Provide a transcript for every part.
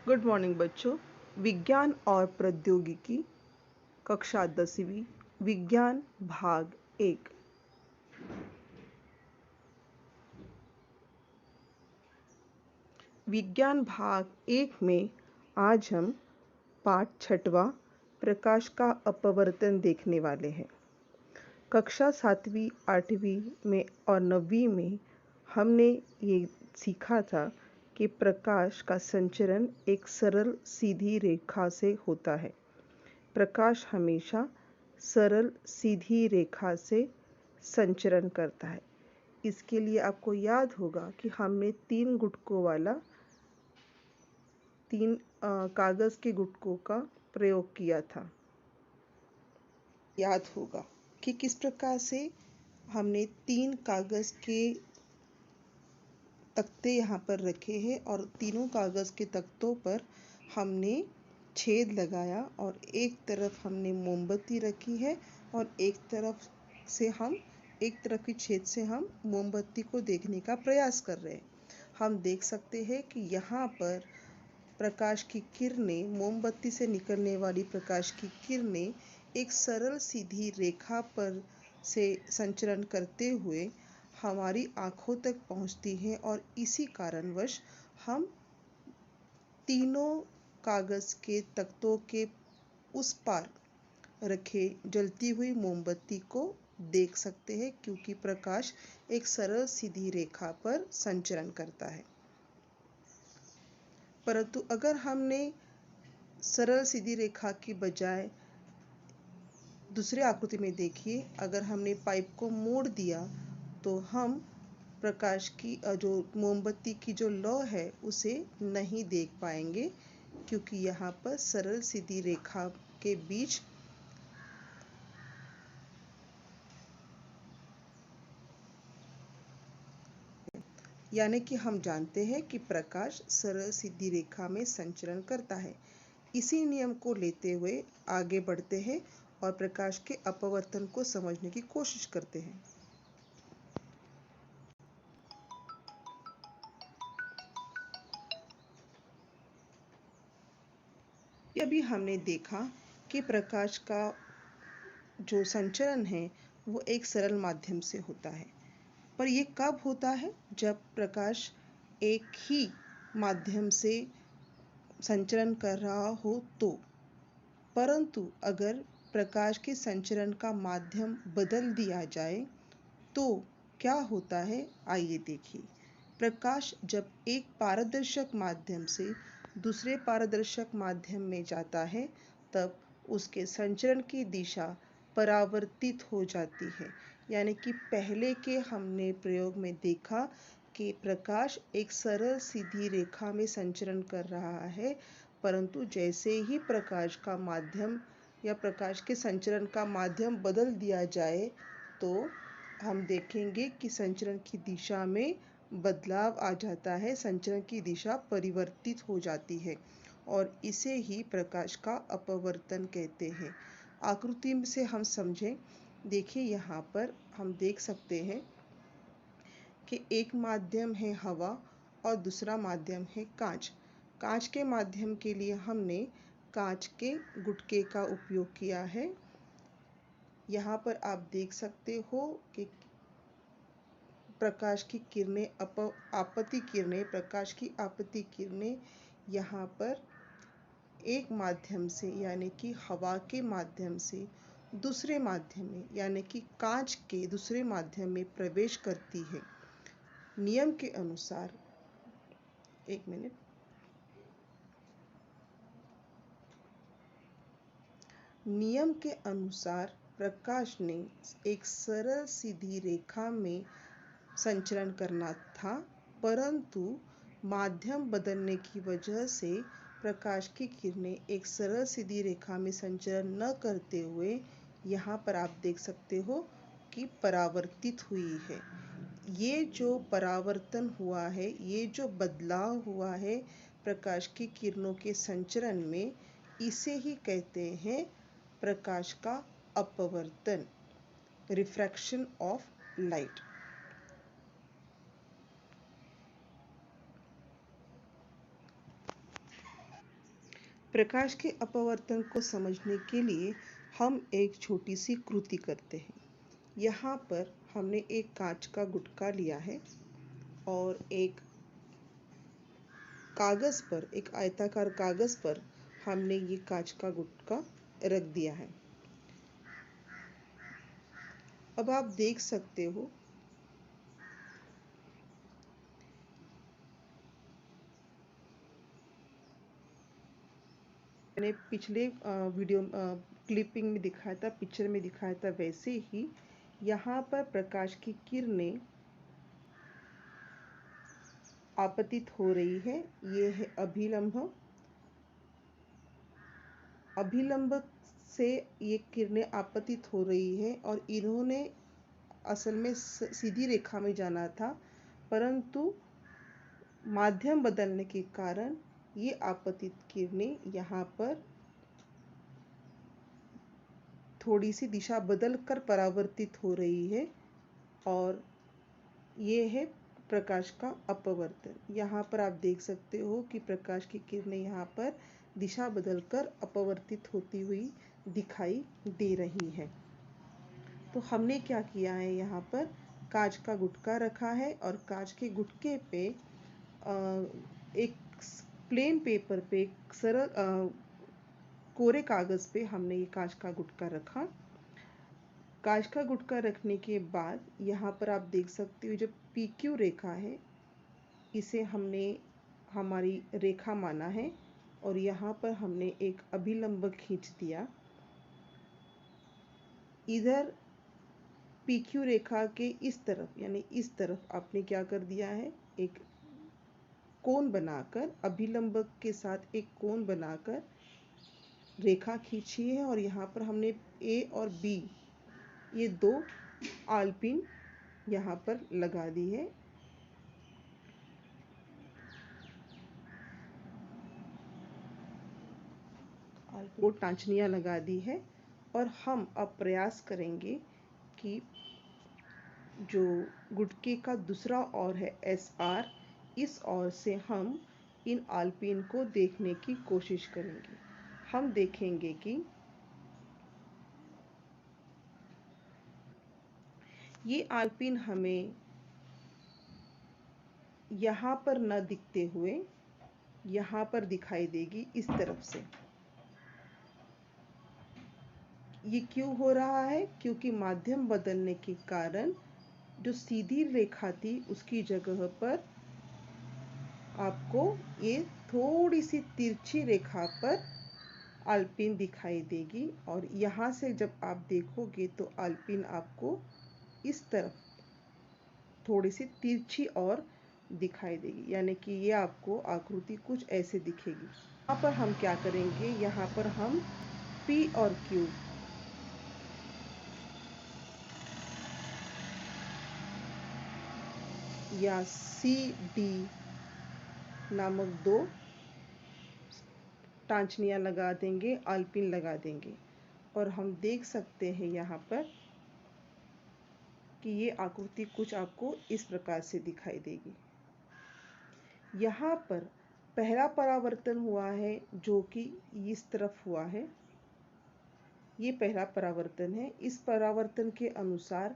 Good morning बच्चों। विज्ञान और प्रौद्योगिकी कक्षा 10वीं विज्ञान भाग 1। विज्ञान भाग 1 में आज हम पाठ 6वां प्रकाश का अपवर्तन देखने वाले हैं। कक्षा 7वीं 8वीं में और 9वीं में हमने ये सीखा था कि प्रकाश का संचरण एक सरल सीधी रेखा से होता है। प्रकाश हमेशा सरल सीधी रेखा से संचरण करता है। इसके लिए आपको याद होगा कि हमने 3 गुटकों वाला 3 कागज़ के गुटकों का प्रयोग किया था। याद होगा कि किस प्रकार से हमने 3 कागज़ के तख्ते यहाँ पर रखे हैं और तीनों कागज़ के तख्तों पर हमने छेद लगाया और एक तरफ हमने मोमबत्ती रखी है और एक तरफ की छेद से हम मोमबत्ती को देखने का प्रयास कर रहे हैं। हम देख सकते हैं कि यहाँ पर प्रकाश की किरणें, मोमबत्ती से निकलने वाली प्रकाश की किरणें एक सरल सीधी रेखा पर से संचरण करते हुए हमारी आँखों तक पहुँचती हैं और इसी कारणवश हम तीनों कागज़ के तख्तों के उस पार रखे जलती हुई मोमबत्ती को देख सकते हैं, क्योंकि प्रकाश एक सरल सीधी रेखा पर संचरण करता है। परंतु अगर हमने सरल सीधी रेखा की बजाय दूसरे आकृति में देखिए, अगर हमने पाइप को मोड़ दिया तो हम प्रकाश की जो मोमबत्ती की जो लौ है उसे नहीं देख पाएंगे, क्योंकि यहाँ पर सरल सीधी रेखा के बीच यानी कि हम जानते हैं कि प्रकाश सरल सीधी रेखा में संचरण करता है। इसी नियम को लेते हुए आगे बढ़ते हैं और प्रकाश के अपवर्तन को समझने की कोशिश करते हैं। अभी हमने देखा कि प्रकाश का जो संचरण है वो एक सरल माध्यम से होता है, पर ये कब होता है? जब प्रकाश एक ही माध्यम से संचरण कर रहा हो तो। परंतु अगर प्रकाश के संचरण का माध्यम बदल दिया जाए तो क्या होता है, आइए देखिए। प्रकाश जब एक पारदर्शक माध्यम से दूसरे पारदर्शक माध्यम में जाता है तब उसके संचरण की दिशा परावर्तित हो जाती है। यानी कि पहले के हमने प्रयोग में देखा कि प्रकाश एक सरल सीधी रेखा में संचरण कर रहा है, परंतु जैसे ही प्रकाश का माध्यम या प्रकाश के संचरण का माध्यम बदल दिया जाए तो हम देखेंगे कि संचरण की दिशा में बदलाव आ जाता है, संचरण की दिशा परिवर्तित हो जाती है और इसे ही प्रकाश का अपवर्तन कहते हैं। आकृति से हम समझें। देखिए, यहाँ पर हम देख सकते हैं कि एक माध्यम है हवा और दूसरा माध्यम है कांच। कांच के माध्यम के लिए हमने कांच के गुटके का उपयोग किया है। यहाँ पर आप देख सकते हो कि प्रकाश की किरणें प्रकाश की आपतित किरणें यहाँ पर एक माध्यम से यानी कि हवा के माध्यम से दूसरे माध्यम में यानी कि कांच के दूसरे माध्यम में प्रवेश करती है। नियम के अनुसार नियम के अनुसार प्रकाश ने एक सरल सीधी रेखा में संचरण करना था, परंतु माध्यम बदलने की वजह से प्रकाश की किरणें एक सरल सीधी रेखा में संचरण न करते हुए यहाँ पर आप देख सकते हो कि परावर्तित हुई है। ये जो परावर्तन हुआ है, ये जो बदलाव हुआ है प्रकाश की किरणों के संचरण में, इसे ही कहते हैं प्रकाश का अपवर्तन, रिफ्रैक्शन ऑफ लाइट। प्रकाश के अपवर्तन को समझने के लिए हम एक छोटी सी कृति करते हैं। यहाँ पर हमने एक कांच का गुटका लिया है और एक कागज़ पर, एक आयताकार कागज़ पर हमने ये कांच का गुटका रख दिया है। अब आप देख सकते हो मैंने पिछले वीडियो क्लिपिंग में दिखाया था, पिक्चर में दिखाया था, वैसे ही यहाँ पर प्रकाश की किरणें आपतित हो रही है। ये है अभिलंब। अभिलंब से ये किरणें आपतित हो रही है और इन्होंने असल में सीधी रेखा में जाना था, परंतु माध्यम बदलने के कारण ये आपतित किरणें यहाँ पर थोड़ी सी दिशा बदलकर परावर्तित हो रही है और ये है प्रकाश का अपवर्तन। यहाँ पर आप देख सकते हो कि प्रकाश की किरणें यहाँ पर दिशा बदलकर अपवर्तित होती हुई दिखाई दे रही है। तो हमने क्या किया है, यहाँ पर कांच का गुटका रखा है और कांच के गुटके पे एक प्लेन पेपर पे, एक सरल कोरे कागज़ पे हमने ये कांच का गुटका रखा। कांच का गुटका रखने के बाद यहाँ पर आप देख सकते हो जो PQ रेखा है, इसे हमने हमारी रेखा माना है और यहाँ पर हमने एक अभिलंब खींच दिया। इधर PQ रेखा के इस तरफ, यानी इस तरफ आपने क्या कर दिया है, एक कोण बनाकर, अभिलंब के साथ एक कोण बनाकर रेखा खींची है और यहाँ पर हमने A और B ये दो आलपिन यहाँ पर लगा दी है। वो टांचनियाँ लगा दी है और हम अब प्रयास करेंगे कि जो गुटके का दूसरा ओर है SR, इस ओर से हम इन आलपिन को देखने की कोशिश करेंगे। हम देखेंगे कि ये आलपिन हमें यहाँ पर न दिखते हुए यहाँ पर दिखाई देगी इस तरफ से। ये क्यों हो रहा है? क्योंकि माध्यम बदलने के कारण जो सीधी रेखा थी उसकी जगह पर आपको ये थोड़ी सी तिरछी रेखा पर आलपिन दिखाई देगी और यहाँ से जब आप देखोगे तो आलपिन आपको इस तरफ थोड़ी सी तिरछी और दिखाई देगी, यानी कि ये आपको आकृति कुछ ऐसे दिखेगी। यहाँ पर हम क्या करेंगे, यहाँ पर हम P और Q या CD नामक दो टांचनियाँ लगा देंगे, आलपिन लगा देंगे और हम देख सकते हैं यहाँ पर कि ये आकृति कुछ आपको इस प्रकार से दिखाई देगी। यहाँ पर पहला परावर्तन हुआ है जो कि इस तरफ हुआ है, ये पहला परावर्तन है। इस परावर्तन के अनुसार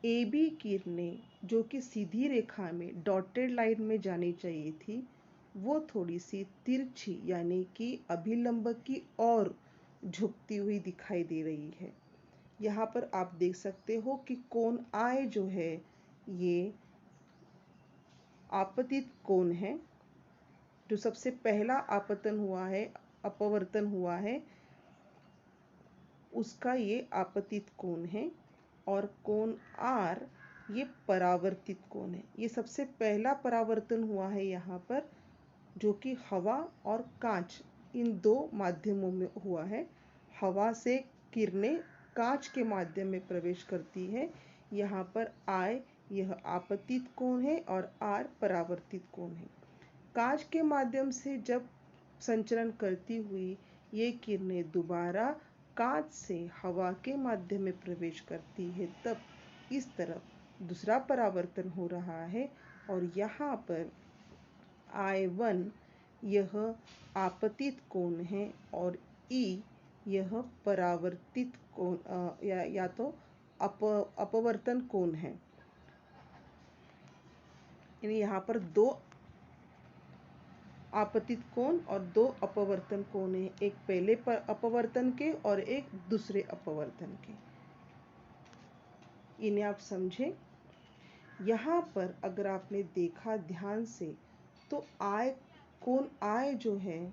AB किरणें जो कि सीधी रेखा में डॉटेड लाइन में जानी चाहिए थी, वो थोड़ी सी तिरछी यानी कि अभिलंब की ओर झुकती हुई दिखाई दे रही है। यहाँ पर आप देख सकते हो कि कोण I जो है ये आपतित कोण है। जो सबसे पहला आपतन हुआ है, अपवर्तन हुआ है, उसका ये आपतित कोण है और कोण R ये परावर्तित कोण है। ये सबसे पहला परावर्तन हुआ है यहाँ पर, जो कि हवा और कांच इन दो माध्यमों में हुआ है। हवा से किरणें कांच के माध्यम में प्रवेश करती है। यहाँ पर I यह आपतित कोण है और R परावर्तित कोण है। कांच के माध्यम से जब संचरण करती हुई ये किरणें दोबारा कांच से हवा के माध्यम में प्रवेश करती है, तब इस तरफ दूसरा परावर्तन हो रहा है और यहाँ पर I1 यह आपतित कोण है और ई यह परावर्तित कोण या तो अपवर्तन कोण है। यानी यहाँ पर दो आपतित कोण और दो अपवर्तन कोण है, एक पहले अपवर्तन के और एक दूसरे अपवर्तन के। इन्हें आप समझे। यहाँ पर अगर आपने देखा ध्यान से तो कोण आय जो है,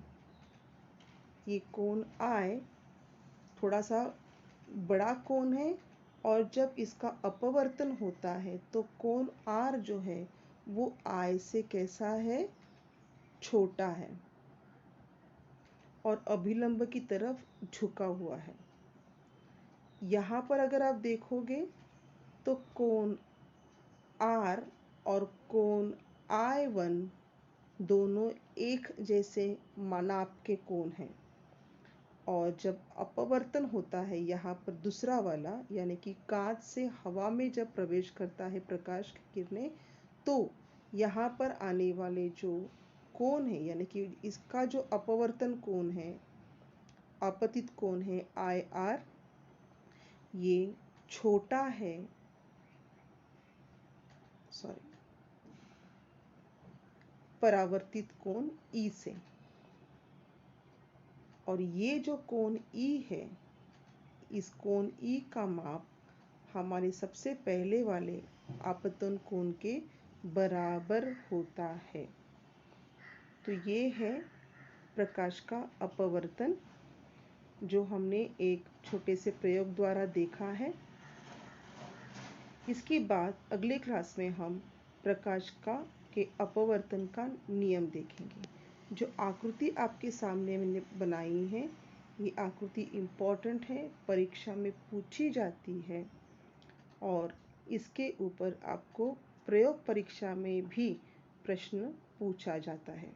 ये कोण आय थोड़ा सा बड़ा कोण है और जब इसका अपवर्तन होता है तो कोण आर जो है वो आय से कैसा है, छोटा है और अभिलंब की तरफ झुका हुआ है। यहाँ पर अगर आप देखोगे तो कोण आर और कोण I1 दोनों एक जैसे नाप के कोण हैं और जब अपवर्तन होता है यहाँ पर दूसरा वाला, यानी कि कांच से हवा में जब प्रवेश करता है प्रकाश की किरणें, तो यहाँ पर आने वाले जो कोण है, यानी कि इसका जो अपवर्तन कोण है, आपतित कोण है IR, ये छोटा है, परावर्तित कोण E से। और ये जो कोण E है, इस कोण E का माप हमारे सबसे पहले वाले आपतन कोण के बराबर होता है। तो ये है प्रकाश का अपवर्तन, जो हमने एक छोटे से प्रयोग द्वारा देखा है। इसके बाद अगले क्लास में हम प्रकाश के अपवर्तन का नियम देखेंगे। जो आकृति आपके सामने मैंने बनाई है, ये आकृति इम्पोर्टेंट है, परीक्षा में पूछी जाती है और इसके ऊपर आपको प्रयोग परीक्षा में भी प्रश्न पूछा जाता है।